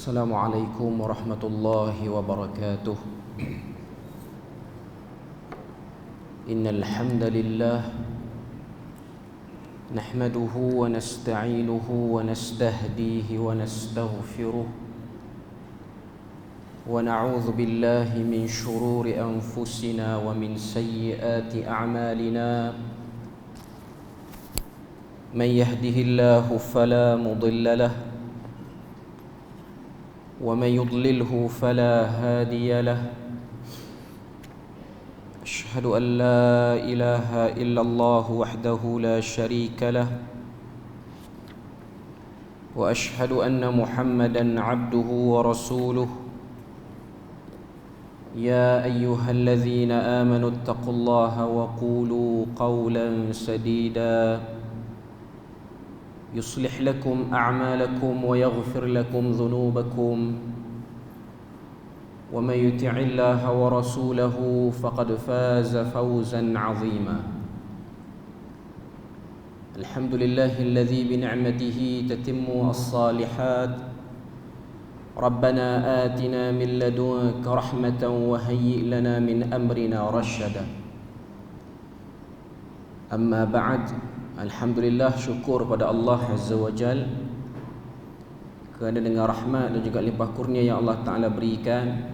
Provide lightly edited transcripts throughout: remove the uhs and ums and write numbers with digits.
السلام عليكم ورحمة الله وبركاته. إن الحمد لله نحمده ونستعينه ونستهديه ونستغفره ونعوذ بالله من شرور أنفسنا ومن سيئات أعمالنا. من يهده الله فلا مضل له ومن يضلله فلا هادي له. أشهد أن لا إله إلا الله وحده لا شريك له، وأشهد أن محمدا عبده ورسوله. يا أيها الذين آمنوا اتقوا الله وقولوا قولا سديدا يصلح لكم أعمالكم ويغفر لكم ذنوبكم، ومن يطع الله ورسوله فقد فاز فوزا عظيما. الحمد لله الذي بنعمته تتم الصالحات. ربنا آتنا من لدنك رحمة وهيئ لنا من أمرنا رشدا. أما بعد، alhamdulillah, syukur pada Allah Azza wa Jal kerana dengan rahmat dan juga limpah kurnia yang Allah Ta'ala berikan,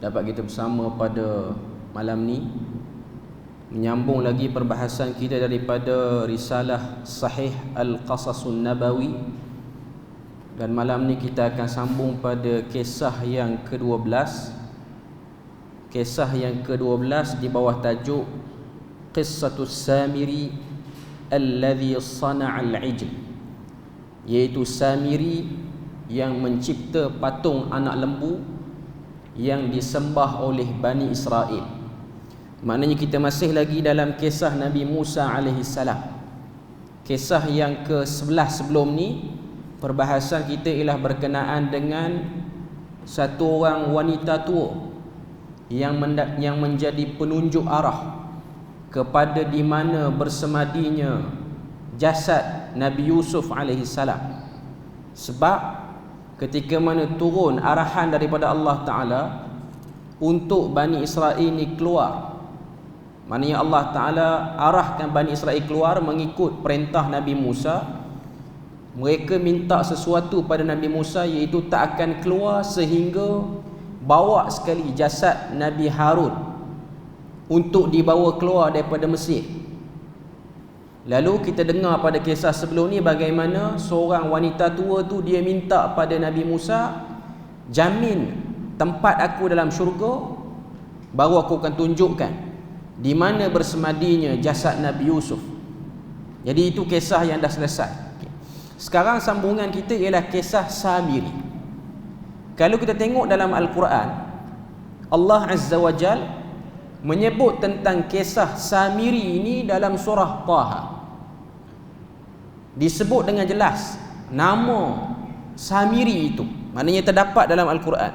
dapat kita bersama pada malam ni menyambung lagi perbahasan kita daripada risalah Sahih Al-Qasasun Nabawi. Dan malam ni kita akan sambung pada kisah yang ke-12. Kisah yang ke-12 di bawah tajuk Qissatus Samiri alladhi sana'al ijl, iaitu Samiri yang mencipta patung anak lembu yang disembah oleh Bani Israel. Maknanya kita masih lagi dalam kisah Nabi Musa AS. Kisah yang ke-11 sebelum ni, perbahasan kita ialah berkenaan dengan satu orang wanita tua yang menjadi penunjuk arah kepada di mana bersemadinya jasad Nabi Yusuf AS. Sebab ketika mana turun arahan daripada Allah Ta'ala untuk Bani Israel ni keluar, maknanya Allah Ta'ala arahkan Bani Israel keluar mengikut perintah Nabi Musa. Mereka minta sesuatu pada Nabi Musa, iaitu tak akan keluar sehingga bawa sekali jasad Nabi Harun untuk dibawa keluar daripada Mesir. Lalu kita dengar pada kisah sebelum ni bagaimana seorang wanita tua tu dia minta pada Nabi Musa, jamin tempat aku dalam syurga, baru aku akan tunjukkan di mana bersemadinya jasad Nabi Yusuf. Jadi itu kisah yang dah selesai. Sekarang sambungan kita ialah kisah Samiri. Kalau kita tengok dalam Al-Quran, Allah Azza wa Jal menyebut tentang kisah Samiri ini dalam surah Taha. Disebut dengan jelas nama Samiri itu, maknanya terdapat dalam Al-Quran.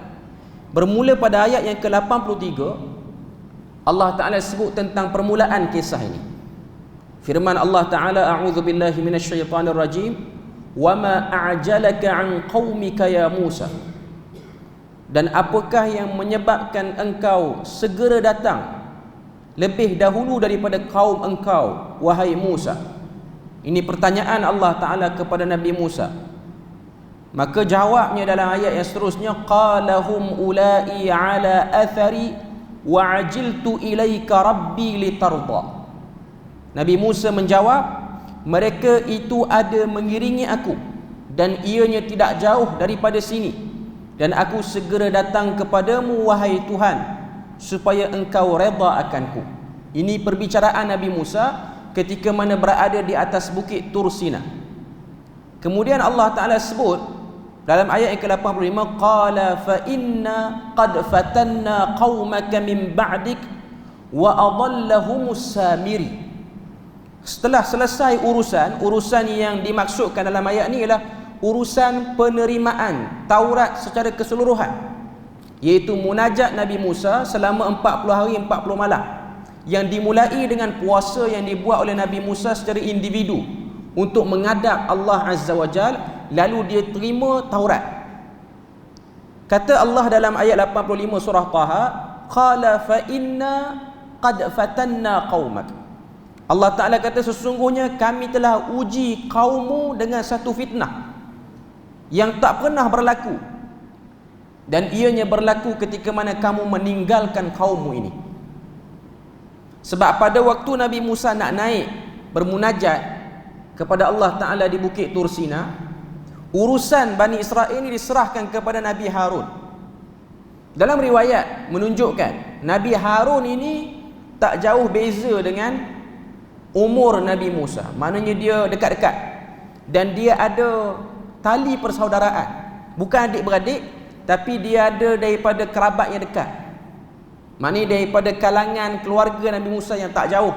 Bermula pada ayat yang ke-83, Allah Ta'ala sebut tentang permulaan kisah ini. Firman Allah Ta'ala, a'udzu billahi minasyaitanir rajim, wa ma a'jalaka 'an qaumika ya Musa. Dan apakah yang menyebabkan engkau segera datang lebih dahulu daripada kaum engkau, wahai Musa? Ini pertanyaan Allah Ta'ala kepada Nabi Musa. Maka jawabnya dalam ayat yang seterusnya, qalahum ulai ala athari wa ajiltu ilaika rabbi litarda. Nabi Musa menjawab, mereka itu ada mengiringi aku dan ianya tidak jauh daripada sini, dan aku segera datang kepadamu wahai Tuhan, supaya engkau redha akanku. Ini perbicaraan Nabi Musa ketika mana berada di atas bukit Tur Sina. Kemudian Allah Ta'ala sebut dalam ayat yang ke-85, qala fa inna qad fatanna qaumaka min ba'dik wa adallahumus Samiri. Setelah selesai urusan yang dimaksudkan dalam ayat ni ialah urusan penerimaan Taurat secara keseluruhan, iaitu munajat Nabi Musa selama 40 hari 40 malam, yang dimulai dengan puasa yang dibuat oleh Nabi Musa secara individu untuk menghadap Allah Azza wa Jal, lalu dia terima Taurat. Kata Allah dalam ayat 85 surah Taha, qala fa inna qad fatanna qaumak. Allah Ta'ala kata, sesungguhnya kami telah uji kaummu dengan satu fitnah yang tak pernah berlaku, dan ianya berlaku ketika mana kamu meninggalkan kaummu ini. Sebab pada waktu Nabi Musa nak naik bermunajat kepada Allah Ta'ala di Bukit Tur Sina, urusan Bani Israel ini diserahkan kepada Nabi Harun. Dalam riwayat menunjukkan Nabi Harun ini tak jauh beza dengan umur Nabi Musa, maknanya dia dekat-dekat, dan dia ada tali persaudaraan, bukan adik-beradik, tapi dia ada daripada kerabat yang dekat, maknanya daripada kalangan keluarga Nabi Musa yang tak jauh.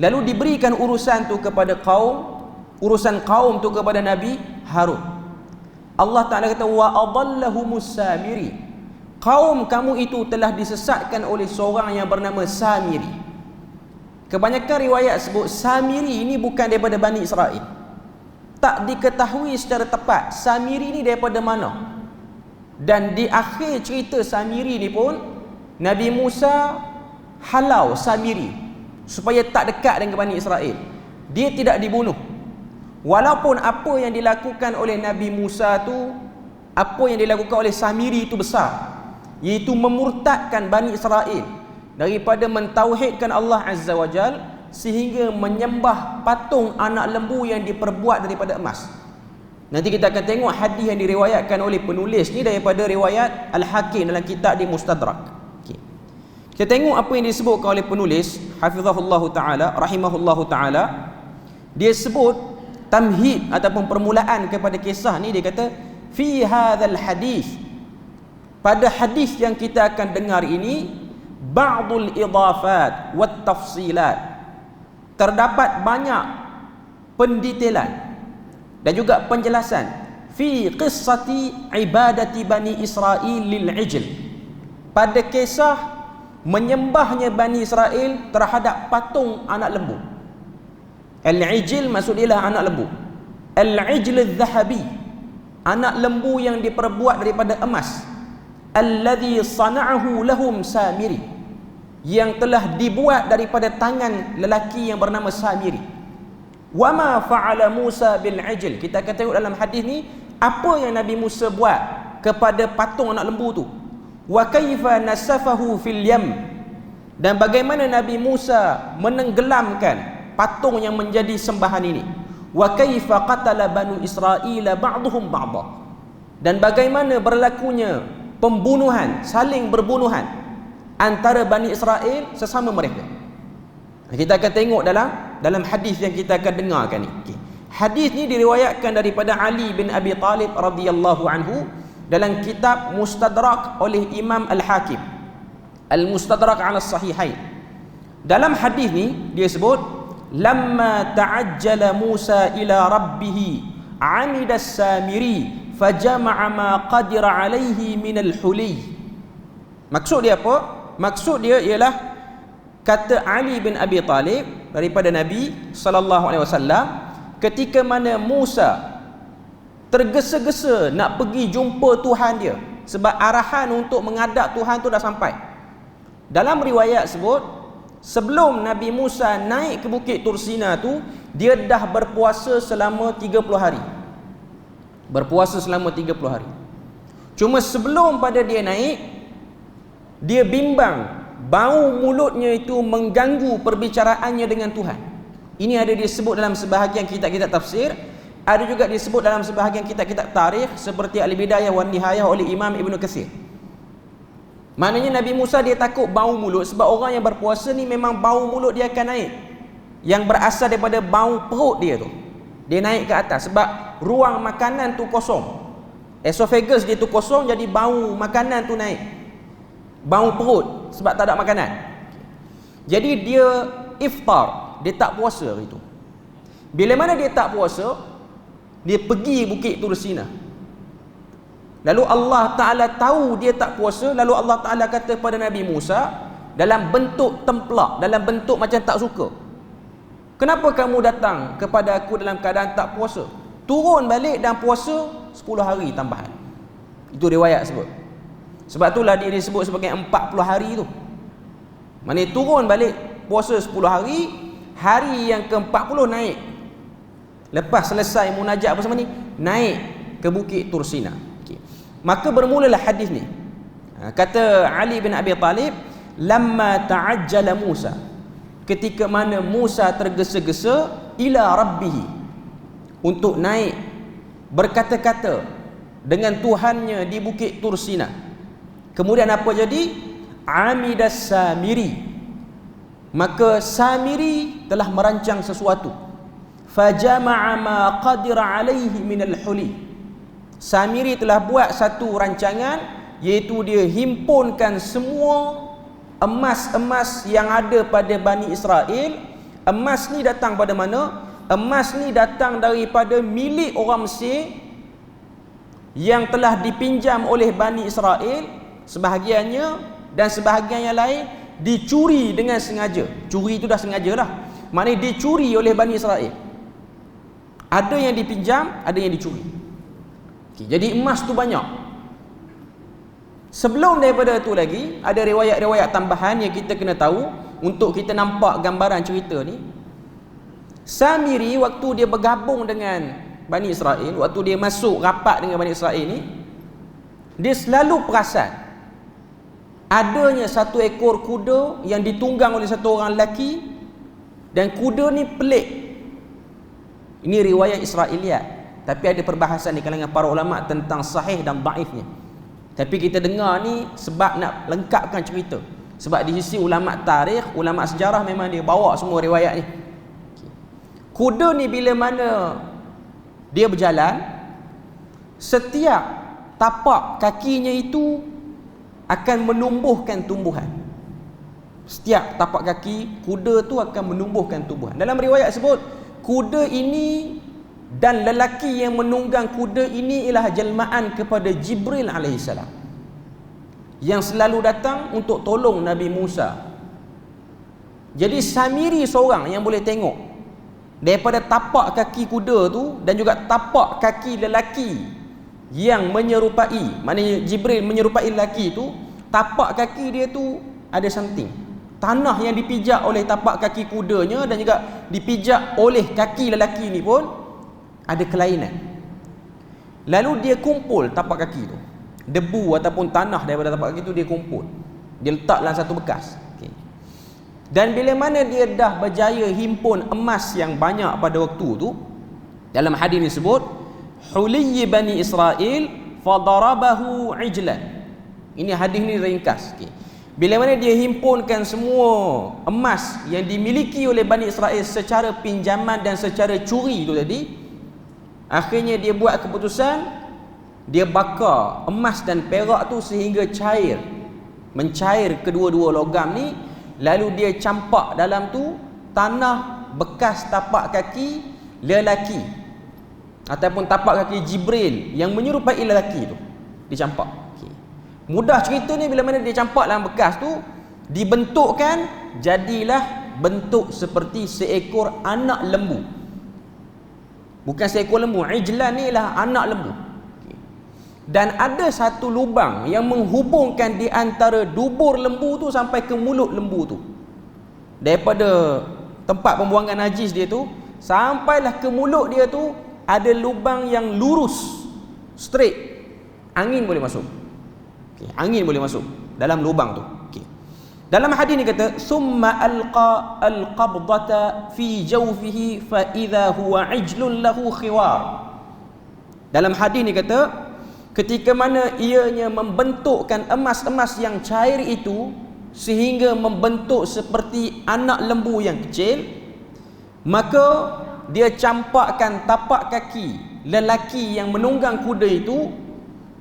Lalu diberikan urusan tu kepada kaum, urusan kaum tu kepada Nabi Harun. Allah Ta'ala kata, wa adallahumus Samiri, kaum kamu itu telah disesatkan oleh seorang yang bernama Samiri. Kebanyakan riwayat sebut Samiri ini bukan daripada Bani Israel, tak diketahui secara tepat Samiri ini daripada mana. Dan di akhir cerita Samiri ni pun Nabi Musa halau Samiri supaya tak dekat dengan Bani Israel. Dia tidak dibunuh, walaupun apa yang dilakukan oleh Nabi Musa tu, apa yang dilakukan oleh Samiri itu besar, iaitu memurtadkan Bani Israel daripada mentauhidkan Allah Azza wa Jal sehingga menyembah patung anak lembu yang diperbuat daripada emas. Nanti kita akan tengok hadis yang diriwayatkan oleh penulis ni daripada riwayat Al-Hakim dalam kitab di Mustadrak. Okay. Kita tengok apa yang disebutkan oleh penulis hafizahullahu taala rahimahullahu taala. Dia sebut tamhid ataupun permulaan kepada kisah ni. Dia kata fi hadzal hadis, pada hadis yang kita akan dengar ini, ba'dul idafat wat tafsilat, terdapat banyak pendetailan dan juga penjelasan fi qissati ibadati Bani Israel lil ijl, pada kisah menyembahnya Bani Israel terhadap patung anak lembu. Al-ijl maksudnya anak lembu. Al-ijl al-dhahabi, anak lembu yang diperbuat daripada emas. Alladhi sana'ahu lahum Samiri, yang telah dibuat daripada tangan lelaki yang bernama Samiri. Wama fa'ala Musa bil ijl, kita akan tengok dalam hadis ni apa yang Nabi Musa buat kepada patung anak lembu tu. Wa kaifa nasafahu fil yam, dan bagaimana Nabi Musa menenggelamkan patung yang menjadi sembahan ini. Wa kaifa qatala banu Israil ba'dhum ba'dha, dan bagaimana berlakunya pembunuhan, saling berbunuhan antara Bani Israel sesama mereka. Kita akan tengok dalam hadis yang kita akan dengarkan ni. Okay. Hadis ni diriwayatkan daripada Ali bin Abi Talib radhiyallahu anhu dalam kitab Mustadrak oleh Imam Al-Hakim, Al-Mustadrak ala Sahihain. Dalam hadis ni dia sebut, lamma ta'ajjala Musa ila rabbih amida Samiri fajama'a ma qadira alaihi minal huli. Maksud dia apa? Maksud dia ialah, kata Ali bin Abi Talib daripada Nabi SAW, ketika mana Musa tergesa-gesa nak pergi jumpa Tuhan dia, sebab arahan untuk menghadap Tuhan tu dah sampai. Dalam riwayat sebut, sebelum Nabi Musa naik ke Bukit Tur Sina tu, dia dah berpuasa selama 30 hari. Berpuasa selama 30 hari. Cuma sebelum pada dia naik, dia bimbang bau mulutnya itu mengganggu perbicaraannya dengan Tuhan. Ini ada disebut dalam sebahagian kitab-kitab tafsir, ada juga disebut dalam sebahagian kitab-kitab tarikh seperti Al-Bidayah wan Nihayah oleh Imam Ibn Katsir. Maknanya Nabi Musa dia takut bau mulut, sebab orang yang berpuasa ni memang bau mulut dia akan naik, yang berasal daripada bau perut dia tu. Dia naik ke atas sebab ruang makanan tu kosong. Esophagus dia tu kosong, jadi bau makanan tu naik. Bau perut sebab tak ada makanan. Jadi dia iftar, dia tak puasa hari tu. Bila mana dia tak puasa, dia pergi Bukit Tur Sina. Lalu Allah Ta'ala tahu dia tak puasa, lalu Allah Ta'ala kata pada Nabi Musa dalam bentuk templak, dalam bentuk macam tak suka, kenapa kamu datang kepada aku dalam keadaan tak puasa? Turun balik dan puasa 10 hari tambahan. Itu riwayat sebut. Sebab itulah dia disebut sebagai 40 hari tu. Maknanya turun balik puasa 10 hari, hari yang ke-40 naik. Lepas selesai munajat apa semua ni, naik ke Bukit Tursina. Okay. Maka bermulalah hadis ni. Kata Ali bin Abi Talib, lamma ta'ajjala Musa, ketika mana Musa tergesa-gesa ila rabbih, untuk naik berkata-kata dengan Tuhannya di Bukit Tursina. Kemudian apa jadi? Amidas Samiri, maka Samiri telah merancang sesuatu. Fajama'a ma qadira alaihi minal huli, Samiri telah buat satu rancangan, iaitu dia himpunkan semua emas-emas yang ada pada Bani Israel. Emas ni datang pada mana? Emas ni datang daripada milik orang Mesir yang telah dipinjam oleh Bani Israel sebahagiannya, dan sebahagian yang lain dicuri dengan sengaja. Curi itu dah sengaja lah, maknanya dicuri oleh Bani Israel. Ada yang dipinjam, ada yang dicuri. Okay, jadi emas tu banyak. Sebelum daripada tu lagi, ada riwayat-riwayat tambahan yang kita kena tahu untuk kita nampak gambaran cerita ni. Samiri waktu dia bergabung dengan Bani Israel, waktu dia masuk rapat dengan Bani Israel ni, dia selalu perasan adanya satu ekor kuda yang ditunggang oleh satu orang lelaki, dan kuda ni pelik. Ini riwayat Israiliyat, tapi ada perbahasan di kalangan para ulama tentang sahih dan dhaifnya. Tapi kita dengar ni sebab nak lengkapkan cerita. Sebab di sisi ulama tarikh, ulama sejarah, memang dia bawa semua riwayat ni. Kuda ni bila mana dia berjalan, setiap tapak kakinya itu akan menumbuhkan tumbuhan. Setiap tapak kaki kuda tu akan menumbuhkan tumbuhan. Dalam riwayat sebut, kuda ini dan lelaki yang menunggang kuda ini ialah jelmaan kepada Jibril alaihissalam, yang selalu datang untuk tolong Nabi Musa. Jadi Samiri seorang yang boleh tengok daripada tapak kaki kuda tu dan juga tapak kaki lelaki yang menyerupai, maknanya Jibril menyerupai lelaki tu, tapak kaki dia tu ada something. Tanah yang dipijak oleh tapak kaki kudanya dan juga dipijak oleh kaki lelaki ni pun ada kelainan. Lalu dia kumpul tapak kaki tu, debu ataupun tanah daripada tapak kaki tu dia kumpul, dia letak dalam satu bekas. Okay. Dan bila mana dia dah berjaya himpun emas yang banyak pada waktu tu, dalam hadis disebut Huliyyi Bani Israel fadarabahu ijlan. Ini hadis ni ringkas. Okay. Bila mana dia himpunkan semua emas yang dimiliki oleh Bani Israel secara pinjaman dan secara curi tu tadi, akhirnya dia buat keputusan, dia bakar emas dan perak tu sehingga cair, mencair kedua-dua logam ni. Lalu dia campak dalam tu tanah bekas tapak kaki lelaki ataupun tapak kaki Jibril yang menyerupai lelaki tu, dicampak. Okay. Mudah cerita ni, bila mana dia campak dalam bekas tu, dibentukkan jadilah bentuk seperti seekor anak lembu. Bukan seekor lembu, ijlan ni ialah anak lembu. Okay. Dan ada satu lubang yang menghubungkan di antara dubur lembu tu sampai ke mulut lembu tu. Daripada tempat pembuangan najis dia tu sampailah ke mulut dia tu, ada lubang yang lurus, straight. Angin boleh masuk. Okay. Angin boleh masuk dalam lubang tu. Okay. Dalam hadis ni kata, summa alqa alqabdata fi jawfihi fa idza huwa ijlun lahu khiwar. Dalam hadis ni kata, ketika mana ianya membentukkan emas-emas yang cair itu sehingga membentuk seperti anak lembu yang kecil, maka dia campakkan tapak kaki lelaki yang menunggang kuda itu,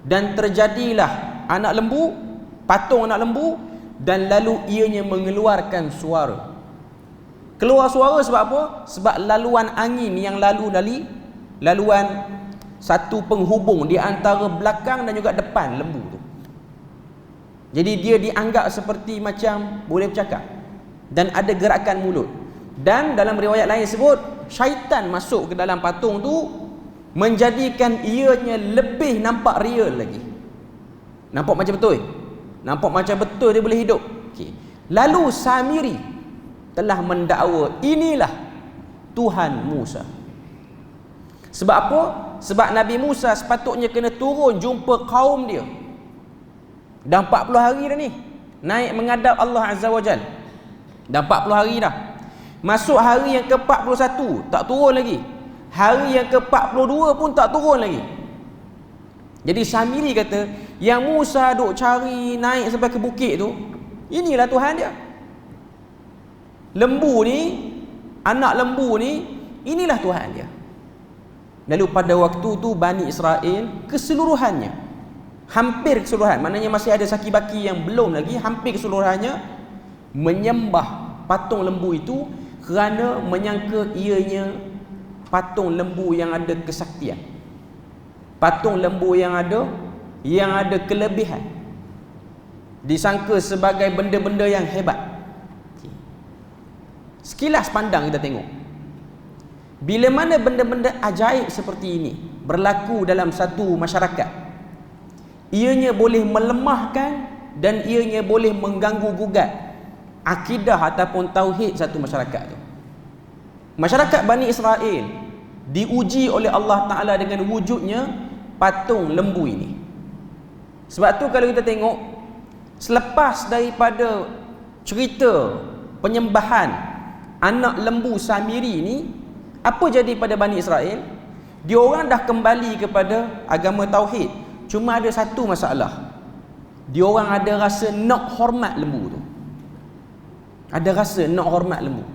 dan terjadilah anak lembu, patung anak lembu, dan lalu ianya mengeluarkan suara. Keluar suara sebab apa? Sebab laluan angin yang lalu dari laluan satu penghubung di antara belakang dan juga depan lembu tu. Jadi dia dianggap seperti macam boleh bercakap dan ada gerakan mulut. Dan dalam riwayat lain sebut, syaitan masuk ke dalam patung tu menjadikan ianya lebih nampak real lagi. Nampak macam betul? Nampak macam betul dia boleh hidup. Okey. Lalu Samiri telah mendakwa inilah Tuhan Musa. Sebab apa? Sebab Nabi Musa sepatutnya kena turun jumpa kaum dia. Dah 40 hari dah ni naik menghadap Allah Azza wa Jal. Dah 40 hari dah. Masuk hari yang ke-41 tak turun lagi. Hari yang ke-42 pun tak turun lagi. Jadi Samiri kata, yang Musa duk cari naik sampai ke bukit tu, inilah Tuhan dia. Lembu ni, anak lembu ni, inilah Tuhan dia. Lalu pada waktu tu Bani Israel keseluruhannya, hampir keseluruhan, maknanya masih ada saki-baki yang belum lagi, hampir keseluruhannya menyembah patung lembu itu kerana menyangka ianya patung lembu yang ada kesaktian, patung lembu yang ada kelebihan, disangka sebagai benda-benda yang hebat. Sekilas pandang kita tengok, bila mana benda-benda ajaib seperti ini berlaku dalam satu masyarakat, ianya boleh melemahkan dan ianya boleh mengganggu-gugat akidah ataupun tauhid satu masyarakat tu. Masyarakat Bani Israel diuji oleh Allah Ta'ala dengan wujudnya patung lembu ini. Sebab tu kalau kita tengok, selepas daripada cerita penyembahan anak lembu Samiri ni, apa jadi pada Bani Israel? Diorang dah kembali kepada agama tauhid. Cuma ada satu masalah, diorang ada rasa nak hormat lembu tu. Ada rasa nak hormat lembu.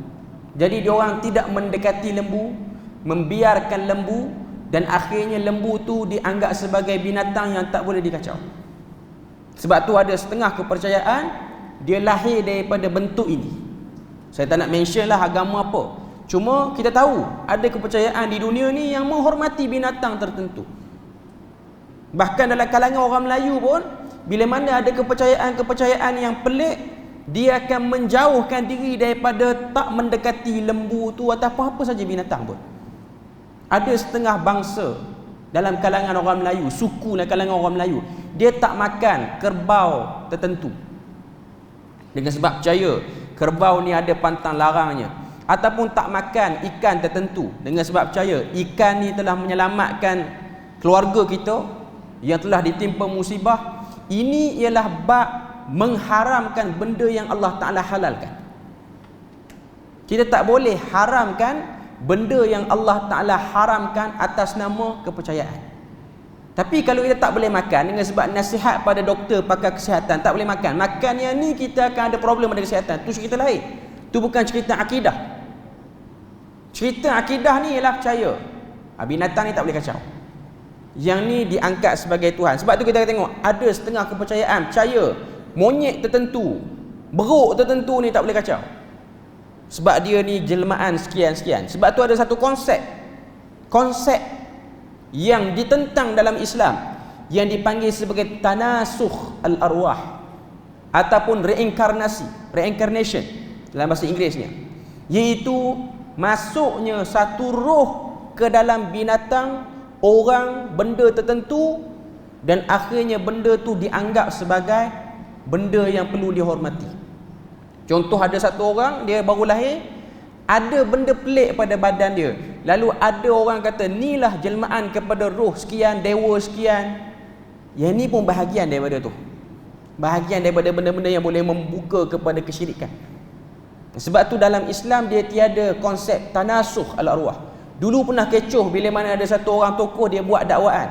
Jadi diorang tidak mendekati lembu, membiarkan lembu, dan akhirnya lembu tu dianggap sebagai binatang yang tak boleh dikacau. Sebab tu ada setengah kepercayaan dia lahir daripada bentuk ini. Saya tak nak mention lah agama apa, cuma kita tahu ada kepercayaan di dunia ni yang menghormati binatang tertentu. Bahkan dalam kalangan orang Melayu pun, bila mana ada kepercayaan-kepercayaan yang pelik, dia akan menjauhkan diri daripada tak mendekati lembu tu atau apa-apa saja binatang pun. Ada setengah bangsa dalam kalangan orang Melayu, suku dalam kalangan orang Melayu, dia tak makan kerbau tertentu dengan sebab percaya kerbau ni ada pantang larangnya, ataupun tak makan ikan tertentu dengan sebab percaya ikan ni telah menyelamatkan keluarga kita yang telah ditimpa musibah. Ini ialah bab mengharamkan benda yang Allah Ta'ala halalkan. Kita tak boleh haramkan benda yang Allah Ta'ala haramkan atas nama kepercayaan. Tapi kalau kita tak boleh makan dengan sebab nasihat pada doktor, pakar kesihatan, tak boleh makan, makan yang ni kita akan ada problem pada kesihatan, tu cerita lain. Tu bukan cerita akidah. Cerita akidah ni ialah percaya binatang ni tak boleh kacau, yang ni diangkat sebagai Tuhan. Sebab tu kita tengok ada setengah kepercayaan percaya monyet tertentu, beruk tertentu ni tak boleh kacau, sebab dia ni jelmaan sekian-sekian. Sebab tu ada satu konsep yang ditentang dalam Islam yang dipanggil sebagai tanasukh al-arwah ataupun reincarnation dalam bahasa Inggerisnya, iaitu masuknya satu roh ke dalam binatang, orang, benda tertentu, dan akhirnya benda tu dianggap sebagai benda yang perlu dihormati. Contoh, ada satu orang, dia baru lahir, ada benda pelik pada badan dia, lalu ada orang kata inilah jelmaan kepada roh sekian, dewa sekian. Yang ni pun bahagian daripada tu, bahagian daripada benda-benda yang boleh membuka kepada kesyirikan. Sebab tu dalam Islam dia tiada konsep tanasukh al-arwah. Dulu pernah kecoh bila mana ada satu orang tokoh dia buat dakwaan,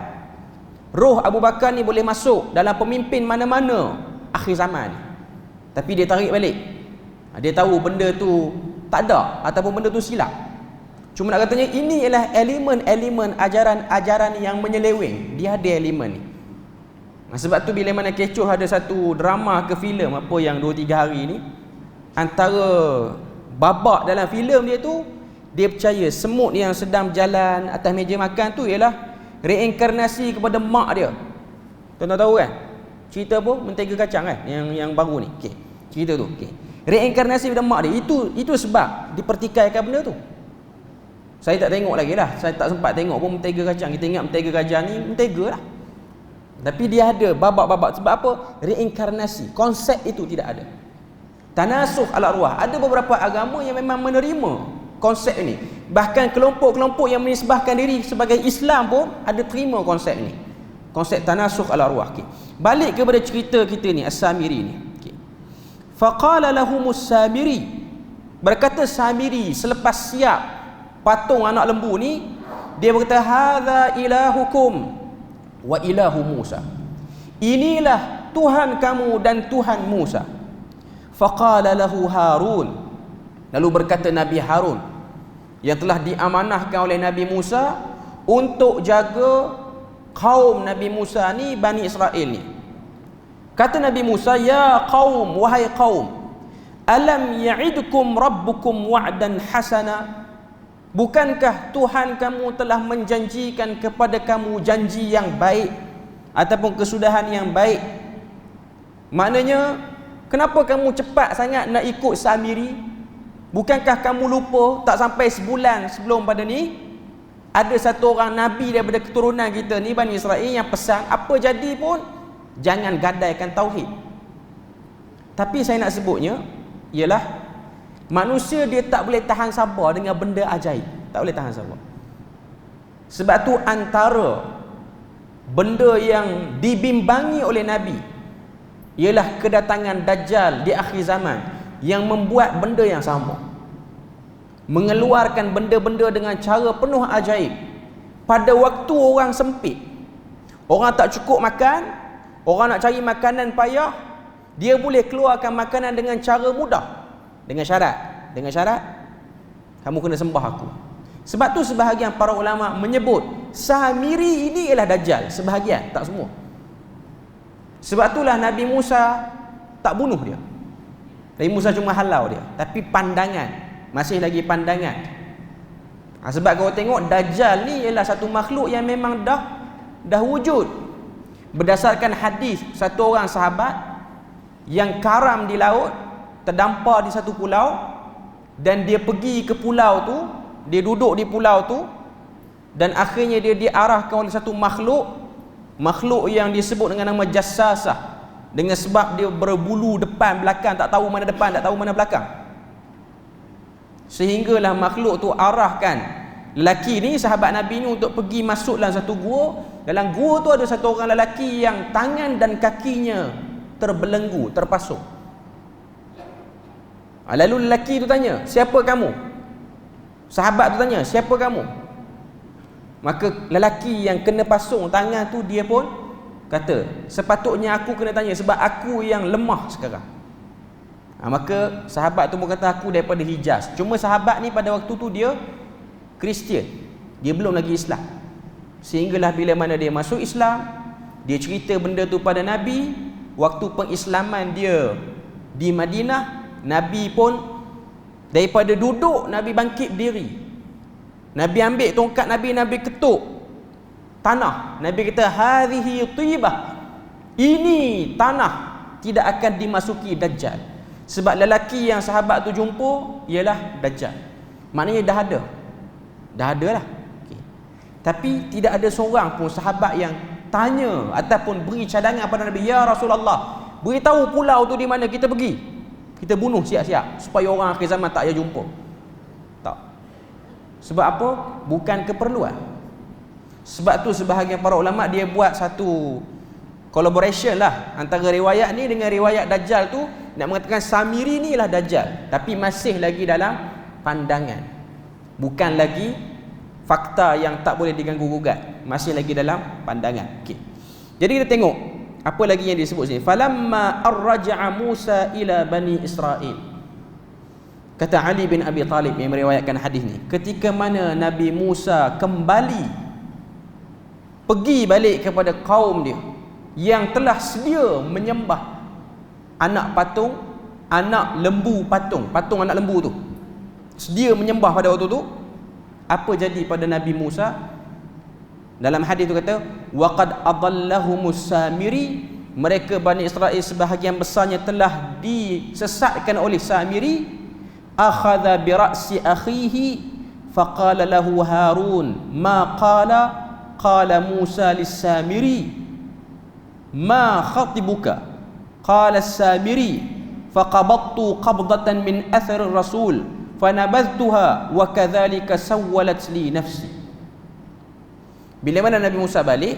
roh Abu Bakar ni boleh masuk dalam pemimpin mana-mana akhir zaman ni. Tapi dia tarik balik. Dia tahu benda tu tak ada ataupun benda tu silap. Cuma nak katanya ini ialah elemen-elemen ajaran-ajaran yang menyeleweng. Dia ada elemen ni. Sebab tu bila mana kecoh ada satu drama ke filem apa yang 2-3 hari ni, antara babak dalam filem dia tu, dia percaya semut yang sedang berjalan atas meja makan tu ialah reinkarnasi kepada mak dia. Tuan-tuan tahu kan? Cerita apa? Mentega kacang kan? Yang baru ni. Okey. Cerita tu. Okey. Reinkarnasi kepada mak dia. Itu sebab dipertikaikan benda tu. Saya tak tengok lagi lah. Saya tak sempat tengok pun mentega kacang. Kita ingat mentega kacang ni mentega lah. Tapi dia ada babak-babak. Sebab apa? Reinkarnasi. Konsep itu tidak ada. Tanasuh al-arwah. Ada beberapa agama yang memang menerima konsep ini. Bahkan kelompok-kelompok yang menisbahkan diri sebagai Islam pun ada terima konsep ini. Konsep tanasuh al-arwah. Okay. Balik kepada cerita kita ni, As-Samiri ni. Okay. Faqala lahumus Samiri. Berkata Samiri selepas siap patung anak lembu ni, dia berkata, hadza ilahukum wa ilahu Musa. Inilah Tuhan kamu dan Tuhan Musa. Faqala lahu Harun. Lalu berkata Nabi Harun yang telah diamanahkan oleh Nabi Musa untuk jaga kaum Nabi Musa ni, Bani Israel ni. Kata Nabi Musa, ya qaum, wahai kaum, alam ya'idkum rabbukum wa'dan hasana. Bukankah Tuhan kamu telah menjanjikan kepada kamu janji yang baik ataupun kesudahan yang baik? Maknanya, kenapa kamu cepat sangat nak ikut Samiri? Bukankah kamu lupa tak sampai sebulan sebelum pada ni ada satu orang Nabi daripada keturunan kita ni, Bani Israel, yang pesan apa jadi pun jangan gadaikan tauhid. Tapi saya nak sebutnya ialah manusia dia tak boleh tahan sabar dengan benda ajaib. Tak boleh tahan sabar. Sebab tu antara benda yang dibimbangi oleh Nabi ialah kedatangan Dajjal di akhir zaman yang membuat benda yang sama. Mengeluarkan benda-benda dengan cara penuh ajaib pada waktu orang sempit. Orang tak cukup makan, orang nak cari makanan payah, dia boleh keluarkan makanan dengan cara mudah. Dengan syarat kamu kena sembah aku. Sebab tu sebahagian para ulama menyebut Samiri ini ialah Dajjal. Sebahagian, tak semua. Sebab itulah Nabi Musa tak bunuh dia. Nabi Musa cuma halau dia. Tapi pandangan, masih lagi pandangan. Sebab kau tengok Dajjal ni ialah satu makhluk yang memang dah wujud. Berdasarkan hadis satu orang sahabat yang karam di laut, terdampar di satu pulau, dan dia pergi ke pulau tu, dia duduk di pulau tu, dan akhirnya dia diarahkan oleh satu makhluk yang disebut dengan nama Jassasah, dengan sebab dia berbulu depan belakang, tak tahu mana depan, tak tahu mana belakang. Sehinggalah makhluk tu arahkan lelaki ni, sahabat Nabi ni, untuk pergi masuk dalam satu gua. Dalam gua tu ada satu orang lelaki yang tangan dan kakinya terbelenggu, terpasung. Lalu lelaki tu tanya, siapa kamu? Sahabat tu tanya, siapa kamu? Maka lelaki yang kena pasung tangan tu, dia pun kata, sepatutnya aku kena tanya sebab aku yang lemah sekarang. Maka sahabat tu pun kata, aku daripada Hijaz. Cuma sahabat ni pada waktu tu dia Kristian, dia belum lagi Islam. Sehinggalah bila mana dia masuk Islam, dia cerita benda tu pada Nabi. Waktu pengislaman dia di Madinah, Nabi pun daripada duduk, Nabi bangkit berdiri. Nabi ambil tongkat Nabi ketuk tanah. Nabi kata, hadhihi tibah, ini tanah tidak akan dimasuki Dajjal. Sebab lelaki yang sahabat tu jumpa ialah Dajjal. Maknanya dah ada lah. Okay. Tapi tidak ada seorang pun sahabat yang tanya ataupun beri cadangan pada Nabi, ya Rasulullah, beritahu pulau tu di mana kita pergi, kita bunuh siap-siap supaya orang akhir zaman tak payah jumpa. Tak. Sebab apa? Bukan keperluan. Sebab tu sebahagian para ulama dia buat satu collaboration lah antara riwayat ni dengan riwayat Dajjal tu, nak mengatakan Samiri ni ialah Dajjal, tapi masih lagi dalam pandangan, bukan lagi fakta yang tak boleh diganggu gugat, masih lagi dalam pandangan. Okay. Jadi kita tengok apa lagi yang disebut sini. Falamma arja'a Musa ila Bani Israel. Kata Ali bin Abi Talib yang meriwayatkan hadis ni, ketika mana Nabi Musa kembali, pergi balik kepada kaum dia yang telah sedia menyembah anak patung, anak lembu patung anak lembu tu, sedia menyembah pada waktu tu. Apa jadi pada Nabi Musa? Dalam hadis tu kata, waqad adallahumus Samiri, mereka Bani Israel sebahagian besarnya telah disesatkan oleh Samiri. Akhadha bi ra'si akhihi faqala lahu Harun ma qala Musa lis-Samiri. ma khatibuka? Qala as-Samiri faqabattu qabdatan min athar ar-rasul fanabadhtuha wa kadhalika sawwalat li nafsi. Bila mana Nabi Musa balik,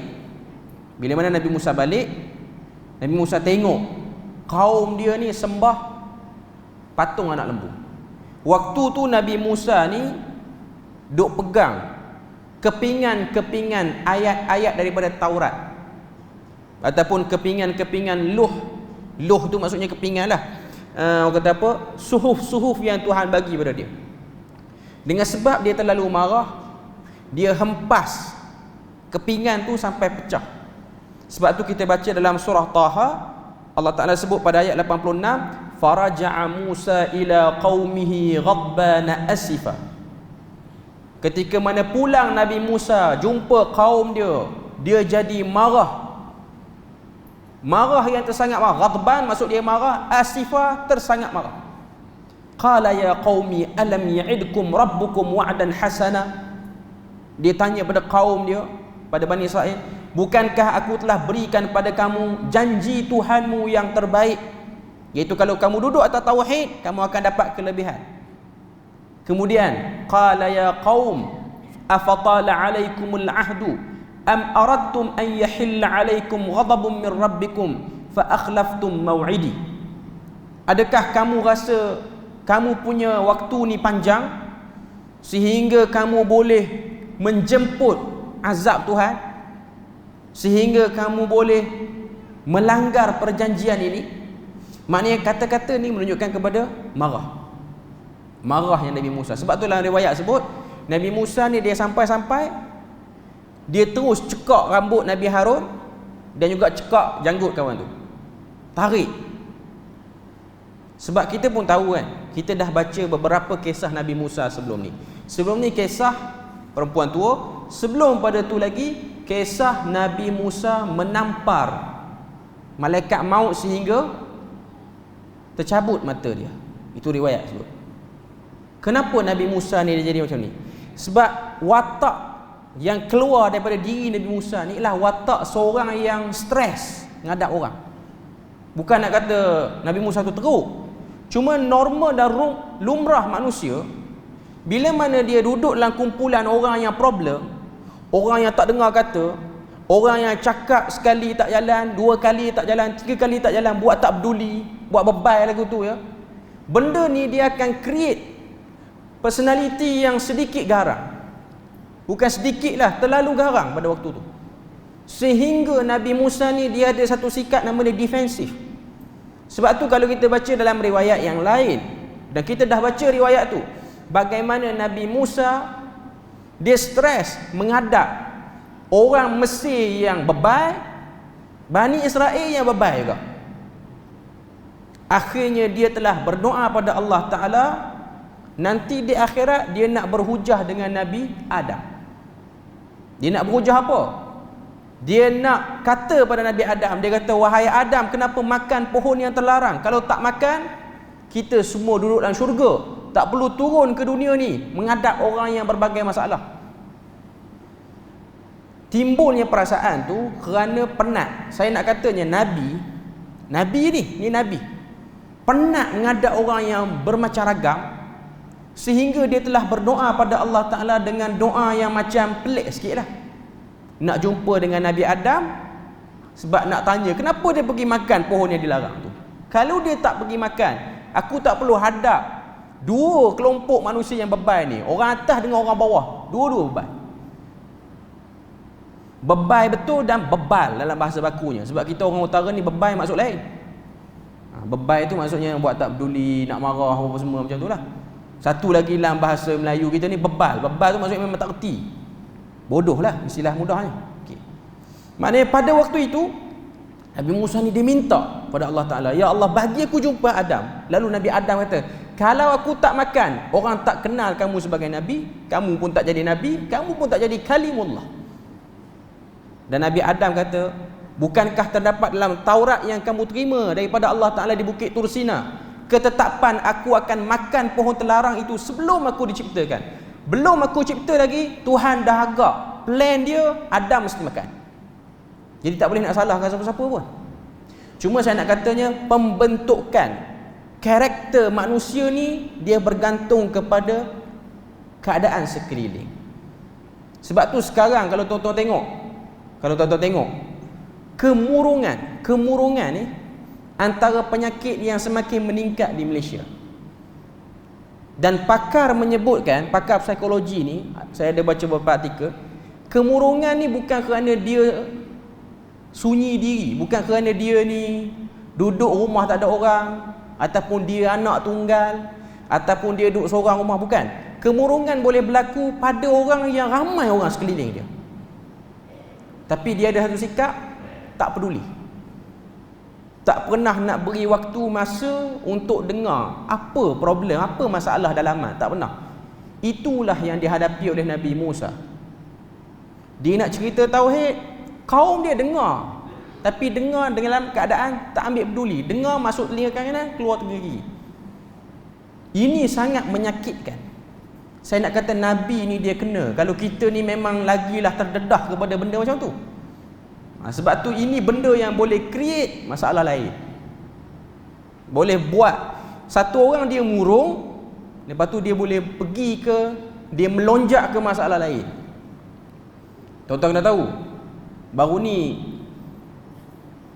Nabi Musa tengok kaum dia ni sembah patung anak lembu. Waktu tu Nabi Musa ni duk pegang kepingan-kepingan ayat-ayat daripada Taurat, ataupun kepingan-kepingan luh tu maksudnya kepingan lah, orang kata apa, suhuf yang Tuhan bagi pada dia. Dengan sebab dia terlalu marah, dia hempas kepingan tu sampai pecah. Sebab tu kita baca dalam surah Taha, Allah Ta'ala sebut pada ayat 86, faraja'a Musa ila qaumihi ghadbana asifa. Ketika mana pulang Nabi Musa jumpa kaum dia jadi marah yang tersangat marah. Ghadban maksud dia marah, asifa tersangat marah. Qala ya qaumi alam ya'idkum rabbukum wa'dan hasana. Dia tanya pada kaum dia, pada Bani Israel, bukankah aku telah berikan pada kamu janji Tuhanmu yang terbaik, iaitu kalau kamu duduk atas tauhid, kamu akan dapat kelebihan. Kemudian qala ya qaum afatala alaikumul ahdu am aradtum an yahilla alaikum ghadabun min rabbikum fa akhlaftum maw'idi. Adakah kamu rasa kamu punya waktu ni panjang sehingga kamu boleh menjemput azab Tuhan, sehingga kamu boleh melanggar perjanjian ini? Maknanya kata-kata ni menunjukkan kepada marah yang Nabi Musa. Sebab tu dalam riwayat sebut Nabi Musa ni dia sampai-sampai dia terus cekak rambut Nabi Harun dan juga cekak janggut kawan tu, tarik. Sebab kita pun tahu kan, kita dah baca beberapa kisah Nabi Musa sebelum ni kisah perempuan tua. Sebelum pada tu lagi kisah Nabi Musa menampar malaikat maut sehingga tercabut mata dia. Itu riwayat sebut. Kenapa Nabi Musa ni dia jadi macam ni? Sebab watak yang keluar daripada diri Nabi Musa ni ialah watak seorang yang stres menghadap orang. Bukan nak kata Nabi Musa tu teruk, cuma norma dan lumrah manusia, bila mana dia duduk dalam kumpulan orang yang problem, orang yang tak dengar kata, orang yang cakap sekali tak jalan, dua kali tak jalan, tiga kali tak jalan, buat tak peduli, buat bebal lagu tu ya, benda ni dia akan create personality yang sedikit garang. Bukan sedikit lah, terlalu garang pada waktu tu. Sehingga Nabi Musa ni dia ada satu sikap nama dia defensif. Sebab tu kalau kita baca dalam riwayat yang lain, dan kita dah baca riwayat tu, bagaimana Nabi Musa dia stres menghadap orang Mesir yang bebal, Bani Israel yang bebal juga. Akhirnya dia telah berdoa pada Allah Ta'ala, nanti di akhirat dia nak berhujah dengan Nabi Adam. Dia nak berhujah apa? Dia nak kata pada Nabi Adam, dia kata, wahai Adam, kenapa makan pohon yang terlarang? Kalau tak makan, kita semua duduk dalam syurga, tak perlu turun ke dunia ni menghadap orang yang berbagai masalah. Timbulnya perasaan tu kerana penat. Saya nak katanya Nabi ni Nabi penat menghadap orang yang bermacam ragam, sehingga dia telah berdoa pada Allah Ta'ala dengan doa yang macam pelik sikit lah. Nak jumpa dengan Nabi Adam, sebab nak tanya kenapa dia pergi makan pohon yang dilarang tu. Kalau dia tak pergi makan, aku tak perlu hadap dua kelompok manusia yang bebal ni, orang atas dengan orang bawah, dua-dua bebal. Bebal betul dan bebal dalam bahasa bakunya. Sebab kita orang utara ni bebal maksud lain. Bebal tu maksudnya buat tak peduli, nak marah apa semua macam tu lah. Satu lagi dalam bahasa Melayu kita ni bebal. Bebal tu maksudnya memang tak reti, bodoh lah istilah mudahnya. Okay. Maknanya pada waktu itu Nabi Musa ni dia minta pada Allah Ta'ala, ya Allah bagi aku jumpa Adam. Lalu Nabi Adam kata, kalau aku tak makan, orang tak kenal kamu sebagai Nabi, kamu pun tak jadi Nabi, kamu pun tak jadi kalimullah. Dan Nabi Adam kata, bukankah terdapat dalam Taurat yang kamu terima daripada Allah Ta'ala di Bukit Tursina, ketetapan aku akan makan pohon terlarang itu sebelum aku diciptakan. Belum aku cipta lagi, Tuhan dah agak plan dia Adam mesti makan. Jadi tak boleh nak salahkan siapa-siapa pun. Cuma saya nak katanya pembentukan karakter manusia ni dia bergantung kepada keadaan sekeliling. Sebab tu sekarang kalau tuan-tuan tengok kemurungan ni antara penyakit yang semakin meningkat di Malaysia. Dan pakar menyebutkan, pakar psikologi ni, saya ada baca beberapa artikel, kemurungan ni bukan kerana dia sunyi diri, bukan kerana dia ni duduk rumah tak ada orang, ataupun dia anak tunggal, ataupun dia duduk seorang rumah, bukan. Kemurungan boleh berlaku pada orang yang ramai orang sekeliling dia. Tapi dia ada satu sikap, tak peduli. Tak pernah nak beri waktu masa untuk dengar apa problem, apa masalah dalaman. Tak pernah. Itulah yang dihadapi oleh Nabi Musa. Dia nak cerita tauhid, kaum dia dengar. Tapi dengar dalam keadaan tak ambil peduli. Dengar masuk telinga kanan, keluar telinga kiri. Ini sangat menyakitkan. Saya nak kata Nabi ni dia kena. Kalau kita ni memang lagilah terdedah kepada benda macam tu. Sebab tu ini benda yang boleh create masalah lain. Boleh buat satu orang dia murung, lepas tu dia boleh pergi ke, dia melonjak ke masalah lain. Tuan-tuan kena tahu, baru ni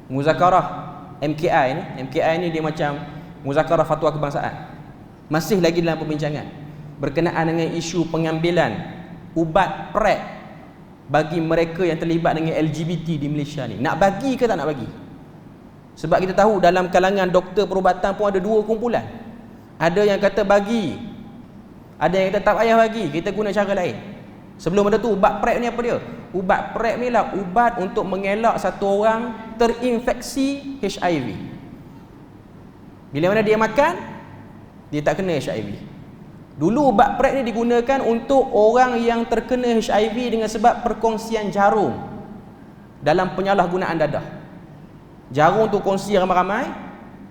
muzakarah MKI ni dia macam muzakarah fatwa kebangsaan. Masih lagi dalam perbincangan berkenaan dengan isu pengambilan ubat PrEP bagi mereka yang terlibat dengan LGBT di Malaysia ni. Nak bagi ke tak nak bagi? Sebab kita tahu dalam kalangan doktor perubatan pun ada dua kumpulan. Ada yang kata bagi, ada yang kata tak payah bagi, kita guna cara lain. Sebelum ada tu, ubat PrEP ni apa dia? Ubat PrEP ni lah ubat untuk mengelak satu orang terinfeksi HIV. Bila mana dia makan, dia tak kena HIV. Dulu ubat PrEP ni digunakan untuk orang yang terkena HIV dengan sebab perkongsian jarum dalam penyalahgunaan dadah. Jarum tu kongsi ramai-ramai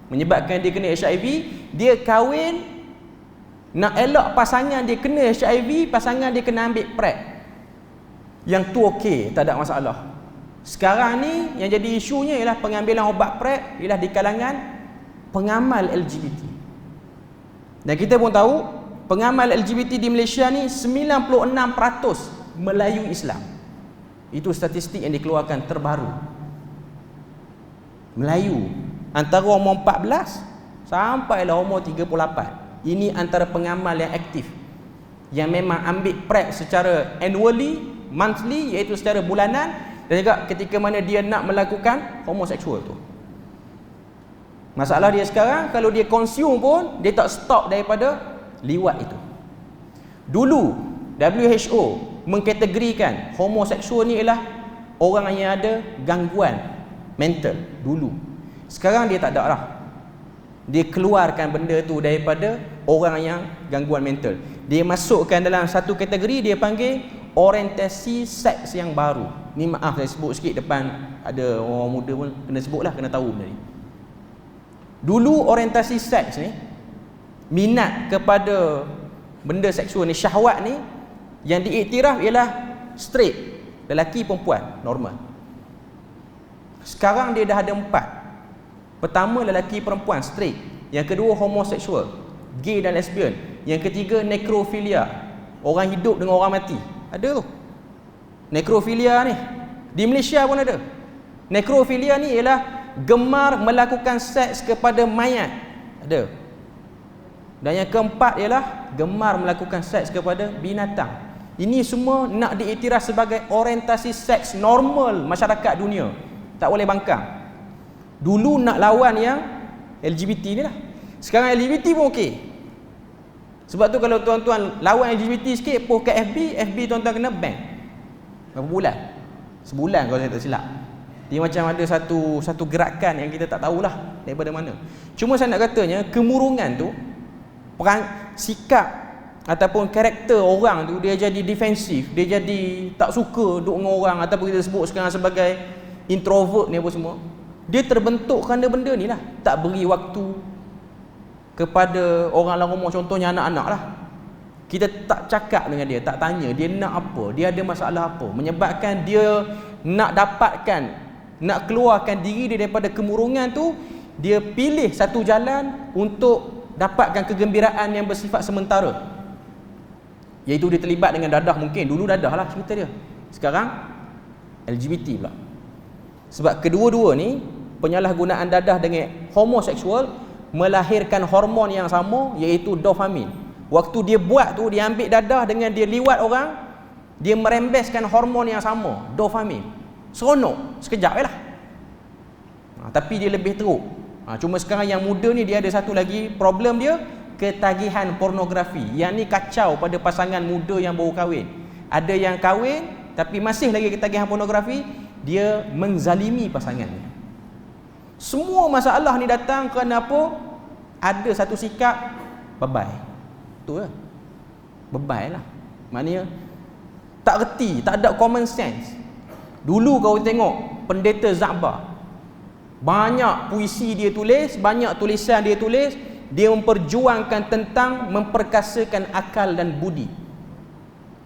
menyebabkan dia kena HIV. Dia kahwin, nak elak pasangan dia kena HIV, pasangan dia kena ambil PrEP. Yang tu okey, tak ada masalah. Sekarang ni yang jadi isunya ialah pengambilan ubat PrEP ialah di kalangan pengamal LGBT. Dan kita pun tahu pengamal LGBT di Malaysia ni 96% Melayu Islam. Itu statistik yang dikeluarkan terbaru. Melayu antara umur 14 sampailah umur 38. Ini antara pengamal yang aktif, yang memang ambil PrEP secara annually, monthly, iaitu secara bulanan, dan juga ketika mana dia nak melakukan homoseksual tu. Masalah dia sekarang, kalau dia consume pun dia tak stop daripada liwat itu. Dulu WHO mengkategorikan homoseksual ni ialah orang yang ada gangguan mental dulu. Sekarang dia tak ada lah. Dia keluarkan benda tu daripada orang yang gangguan mental. Dia masukkan dalam satu kategori, dia panggil orientasi seks yang baru. Ni maaf saya sebut sikit depan ada orang muda pun kena sebut lah, kena tahu benda ni. Dulu orientasi seks ni, minat kepada benda seksual ni, syahwat ni, yang diiktiraf ialah straight, lelaki perempuan normal. Sekarang dia dah ada 4. Pertama lelaki perempuan straight, yang kedua homoseksual, gay dan lesbian, yang ketiga nekrofilia, orang hidup dengan orang mati. Ada tu nekrofilia ni di Malaysia pun ada. Nekrofilia ni ialah gemar melakukan seks kepada mayat. Ada. Dan yang keempat ialah gemar melakukan seks kepada binatang. Ini semua nak diiktiraf sebagai orientasi seks normal masyarakat dunia. Tak boleh bangkang. Dulu nak lawan yang LGBT ni lah. Sekarang LGBT pun okey. Sebab tu kalau tuan-tuan lawan LGBT sikit, post kat FB tuan-tuan kena ban. Berapa bulan? Sebulan kalau saya tak silap. Dia macam ada satu gerakan yang kita tak tahulah daripada mana. Cuma saya nak katanya, kemurungan tu, sikap ataupun karakter orang tu, dia jadi defensif, dia jadi tak suka duduk dengan orang, ataupun kita sebut sekarang sebagai introvert ni apa semua. Dia terbentuk kerana benda ni lah. Tak beri waktu kepada orang lain rumah, contohnya anak-anak lah. Kita tak cakap dengan dia, tak tanya dia nak apa, dia ada masalah apa, menyebabkan dia nak dapatkan nak keluarkan diri dia daripada kemurungan tu, dia pilih satu jalan untuk dapatkan kegembiraan yang bersifat sementara, iaitu dia terlibat dengan dadah. Mungkin dulu dadah lah cerita dia, sekarang LGBT pula. Sebab kedua-dua ni penyalahgunaan dadah dengan homoseksual melahirkan hormon yang sama, iaitu dopamin. Waktu dia buat tu, dia ambil dadah dengan dia liwat orang, dia merembeskan hormon yang sama, dopamin. Seronok sekejap je lah, tapi dia lebih teruk. Cuma sekarang yang muda ni, dia ada satu lagi problem dia, ketagihan pornografi. Yang ni kacau pada pasangan muda yang baru kahwin. Ada yang kahwin tapi masih lagi ketagihan pornografi, dia menzalimi pasangannya. Semua masalah ni datang kerana apa? Ada satu sikap bebai. Betul lah, bebai lah. Maknanya tak reti, tak ada common sense. Dulu kau tengok Pendeta Zakbar, banyak puisi dia tulis, banyak tulisan dia tulis, dia memperjuangkan tentang memperkasakan akal dan budi.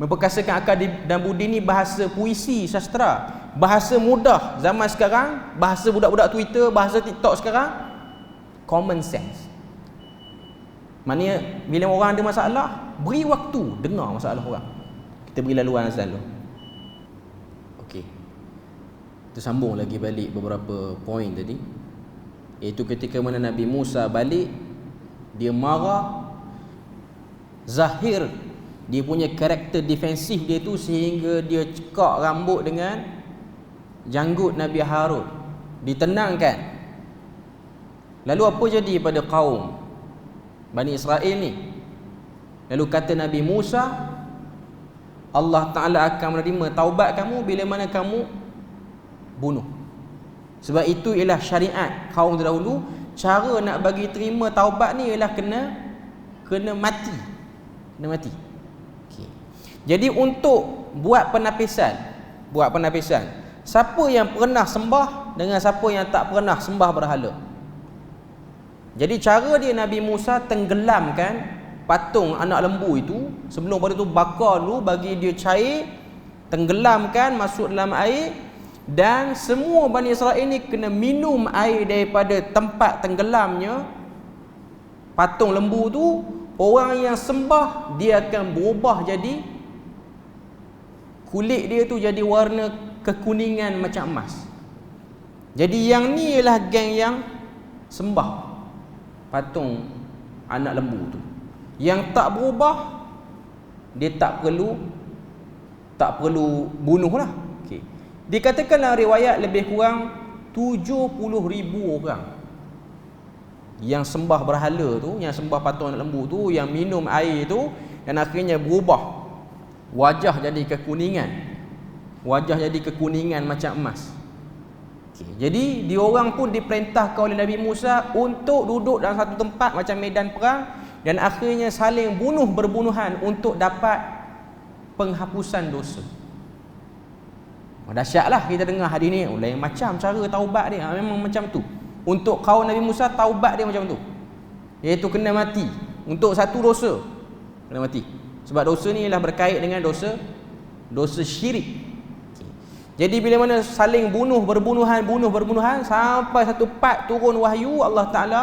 Memperkasakan akal dan budi ni bahasa puisi, sastra, bahasa mudah zaman sekarang, bahasa budak-budak Twitter, bahasa TikTok sekarang, common sense. Maknanya bila orang ada masalah, beri waktu dengar masalah orang. Kita beri laluan azan dulu. Okey, kita sambung lagi balik beberapa poin tadi, iaitu ketika mana Nabi Musa balik, dia marah, zahir dia punya karakter defensif dia tu, sehingga dia cekak rambut dengan janggut Nabi Harun, ditenangkan. Lalu apa jadi pada kaum Bani Israel ni? Lalu kata Nabi Musa, Allah Ta'ala akan menerima taubat kamu bila mana kamu bunuh. Sebab itu ialah syariat kaum terdahulu. Cara nak bagi terima taubat ni ialah kena mati. Kena mati. Okay. Jadi untuk buat penapisan, siapa yang pernah sembah dengan siapa yang tak pernah sembah berhala. Jadi cara dia, Nabi Musa tenggelamkan patung anak lembu itu. Sebelum pada tu bakar dulu, bagi dia cair, tenggelamkan, masuk dalam air. Dan semua Bani Israel ni kena minum air daripada tempat tenggelamnya patung lembu tu. Orang yang sembah, dia akan berubah jadi, kulit dia tu jadi warna kekuningan macam emas. Jadi yang ni ialah geng yang sembah patung anak lembu tu. Yang tak berubah, dia tak perlu bunuh lah. Okay. Dikatakan dalam riwayat lebih kurang 70,000 orang yang sembah berhala tu, yang sembah patung anak lembu tu, yang minum air tu, dan akhirnya berubah wajah jadi kekuningan macam emas. Okay. Jadi diorang pun diperintahkan oleh Nabi Musa untuk duduk dalam satu tempat macam medan perang, dan akhirnya saling berbunuhan untuk dapat penghapusan dosa. Dahsyatlah kita dengar hadis ni. Lain macam cara taubat dia, memang macam tu. Untuk kaum Nabi Musa, taubat dia macam tu, iaitu kena mati. Untuk satu dosa kena mati. Sebab dosa ni ialah berkait dengan dosa syirik. Jadi bila mana saling berbunuhan sampai satu part turun wahyu, Allah Ta'ala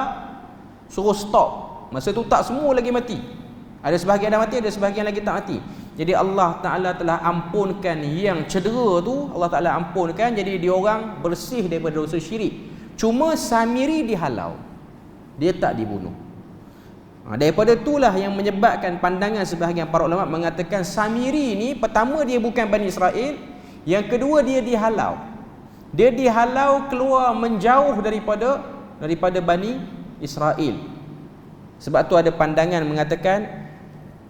suruh stop. Masa tu tak semua lagi mati. Ada sebahagian dah mati, ada sebahagian lagi tak mati. Jadi Allah Ta'ala telah ampunkan yang cedera tu, Allah Ta'ala ampunkan. Jadi diorang bersih daripada dosa syirik. Cuma Samiri dihalau, dia tak dibunuh. Daripada itulah yang menyebabkan pandangan sebahagian para ulama mengatakan Samiri ni, pertama dia bukan Bani Israel, yang kedua dia dihalau. Dia dihalau keluar menjauh daripada Bani Israel. Sebab tu ada pandangan mengatakan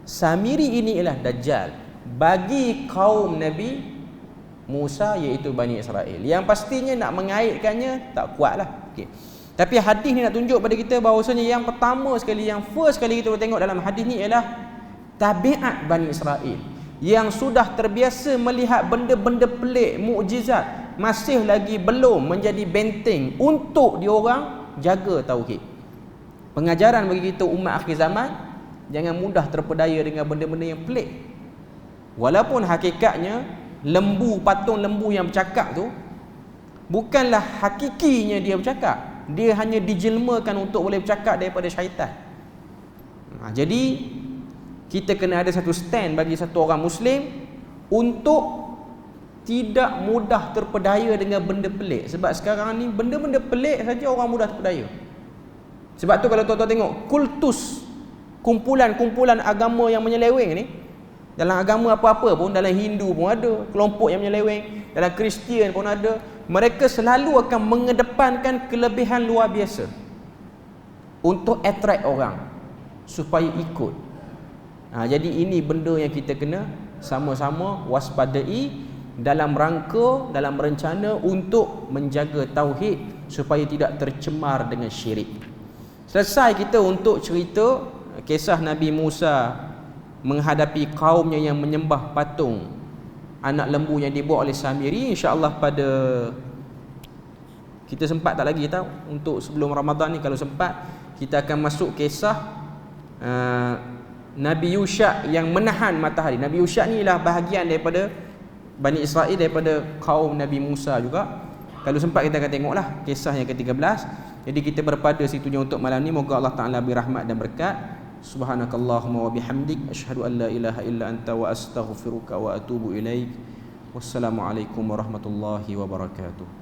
Samiri ini ialah Dajjal bagi kaum Nabi Musa, iaitu Bani Israel. Yang pastinya nak mengaitkannya tak kuatlah. Okay. Tapi hadis ni nak tunjuk pada kita bahawasanya yang pertama sekali, yang first sekali kita tengok dalam hadis ni ialah tabiat Bani Israel yang sudah terbiasa melihat benda-benda pelik, mukjizat, masih lagi belum menjadi benteng untuk diorang jaga tauhid. Pengajaran bagi kita umat akhir zaman, jangan mudah terpedaya dengan benda-benda yang pelik. Walaupun hakikatnya patung lembu yang bercakap tu bukanlah hakikinya dia bercakap. Dia hanya dijelmakan untuk boleh bercakap daripada syaitan. Jadi kita kena ada satu stand bagi satu orang Muslim untuk tidak mudah terpedaya dengan benda pelik. Sebab sekarang ni benda-benda pelik saja orang mudah terpedaya. Sebab tu kalau tuan-tuan tengok kultus, kumpulan-kumpulan agama yang menyeleweng ni, dalam agama apa-apa pun, dalam Hindu pun ada kelompok yang menyeleweng, dalam Kristian pun ada, mereka selalu akan mengedepankan kelebihan luar biasa untuk attract orang supaya ikut. Jadi ini benda yang kita kena sama-sama waspadai dalam rangka, dalam rencana untuk menjaga tauhid supaya tidak tercemar dengan syirik. Selesai kita untuk cerita kisah Nabi Musa menghadapi kaumnya yang menyembah patung anak lembu yang dibuat oleh Samiri. InsyaAllah pada kita sempat tak lagi tahu untuk sebelum Ramadan ni, kalau sempat kita akan masuk kisah Nabi Yusha yang menahan matahari. Nabi Yusha ni ialah bahagian daripada Bani Israel, daripada kaum Nabi Musa juga. Kalau sempat kita akan tengoklah kisah yang ke-13. Jadi kita berpada situnya untuk malam ni. Moga Allah Ta'ala beri rahmat dan berkat. Subhanakallahumma wa bihamdik, asyhadu an la ilaha illa anta wa astaghfiruka wa atubu ilaik. Wassalamualaikum warahmatullahi wabarakatuh.